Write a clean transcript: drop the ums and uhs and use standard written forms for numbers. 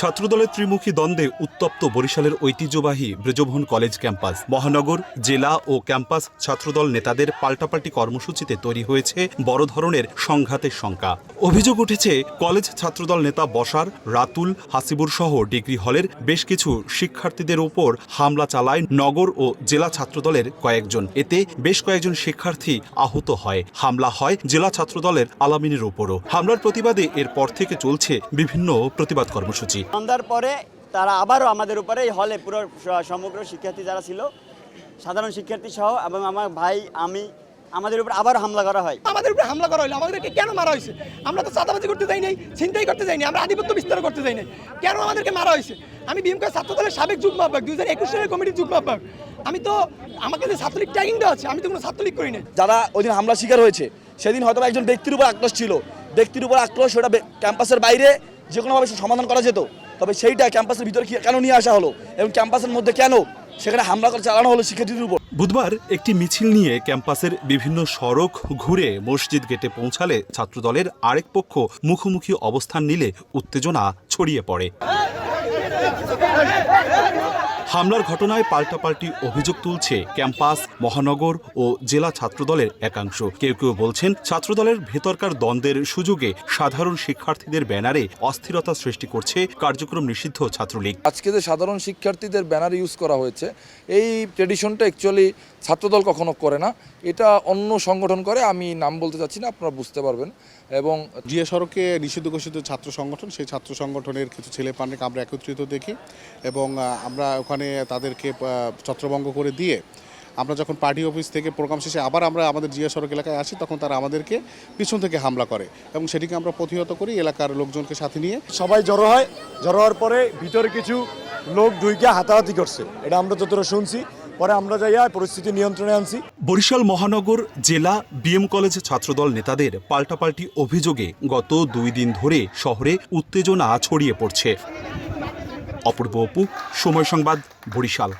ছাত্রদলের ত্রিমুখী দ্বন্দ্বে উত্তপ্ত বরিশালের ঐতিহ্যবাহী ব্রজভবন কলেজ ক্যাম্পাস। মহানগর, জেলা ও ক্যাম্পাস ছাত্রদল নেতাদের পাল্টাপাল্টি কর্মসূচিতে তৈরি হয়েছে বড় ধরনের সংঘাতের শঙ্কা। অভিযোগ উঠেছে কলেজ ছাত্রদল নেতা বশার, রাতুল, হাসিবুর সহ ডিগ্রি হলের বেশ কিছু শিক্ষার্থীদের উপর হামলা চালায় নগর ও জেলা ছাত্রদলের কয়েকজন। এতে বেশ কয়েকজন শিক্ষার্থী আহত হয়। হামলা হয় জেলা ছাত্রদলের আলামিনের উপরও। হামলার প্রতিবাদে এরপর থেকে চলছে বিভিন্ন প্রতিবাদ কর্মসূচি। সন্ধ্যার পরে তারা আবারও আমাদের উপরে এই হলে পুরো সমগ্র শিক্ষার্থী যারা ছিল, সাধারণ শিক্ষার্থী সহ এবং আমার ভাই, আমি, আমাদের উপর আবার হামলা করা হয়। আমাদের উপরে হামলা করা হলো, আমাদেরকে কেন মারা হয়েছে? আমরা তো চাঁদাবাজি করতে যাই নাই, ছিনতাই করতে যাই নাই, আমরা আধিপত্য বিস্তার করতে যাই নাই, কেন আমাদেরকে মারা হয়েছে? আমি বিএমকে ছাত্রদলের সাবেক যুগ্ম আহ্বায়ক, 2021 সালের কমিটির যুগ্ম আহ্বায়ক। আমি তো, আমাকে যে ছাত্রলীগ ট্যাগিং দেওয়া আছে, আমি তো কোনো ছাত্রলীগ করি না। যারা ওই দিন হামলা শিকার হয়েছে সেদিন হয়তো একজন ব্যক্তির উপর আক্রোশ ছিল, ব্যক্তির উপর আক্রোশ, ওটা ক্যাম্পাসের বাইরে যে কোনোভাবে সমাধান করা যেত, তবে সেইটা ক্যাম্পাসের ভিতরে কেন নিয়ে আসা হলো এবং ক্যাম্পাসের মধ্যে কেন সেখানে হামলা করে চালানো হলো শিক্ষার্থীদের উপর। বুধবার একটি মিছিল নিয়ে ক্যাম্পাসের বিভিন্ন সড়ক ঘুরে মসজিদ গেটে পৌঁছালে ছাত্রদলের আরেক পক্ষ মুখোমুখি অবস্থান নিলে উত্তেজনা ছড়িয়ে পড়ে। হামলার ঘটনায় পাল্টাপাল্টি অভিযোগ তুলছে ক্যাম্পাস, মহানগর ও জেলা ছাত্রদলের একাংশ। কেউ কেউ বলছেন ছাত্রদলের ভেতরকার দ্বন্দ্বের সুযোগে সাধারণ শিক্ষার্থীদের ব্যানারে অস্থিরতা সৃষ্টি করছে কার্যক্রম নিষিদ্ধ ছাত্রলীগ। আজকে যে সাধারণ শিক্ষার্থীদের ব্যানার ইউজ করা হয়েছে, এই ট্রেডিশনটা অ্যাকচুয়ালি ছাত্রদল কখনো করে না, এটা অন্য সংগঠন করে। আমি নাম বলতে চাচ্ছি না, আপনারা বুঝতে পারবেন। এবং জিয়া সড়কে নিষিদ্ধ ঘোষিত ছাত্র সংগঠন, সেই ছাত্র সংগঠনের কিছু ছেলেপান্ডেকে আমরা একত্রিত দেখি এবং আমরা ওখানে তাদেরকে ছত্রভঙ্গ করে দিয়ে আমরা যখন পার্টি অফিস থেকে প্রোগ্রাম শেষে আবার আমরা আমাদের জিয়া সড়ক এলাকায় আসি, তখন তারা আমাদেরকে পিছন থেকে হামলা করে এবং সেটিকে আমরা প্রতিহত করি এলাকার লোকজনকে সাথে নিয়ে। সবাই জড়ো হয়, জড়ো হওয়ার পরে ভিতরে কিছু লোক ঢুকে হাতাহাতি করছে, এটা আমরা যতটা শুনছি। পরে আমরা যাইয়া পরিস্থিতি নিয়ন্ত্রণে আনছি। বরিশাল মহানগর, জেলা বিএম কলেজ ছাত্রদল নেতাদের পাল্টাপাল্টি অভিযোগে গত 2 দিন ধরে শহরে উত্তেজনা ছড়িয়ে পড়ছে। অপূর্ব অপু, সময় সংবাদ, বরিশাল।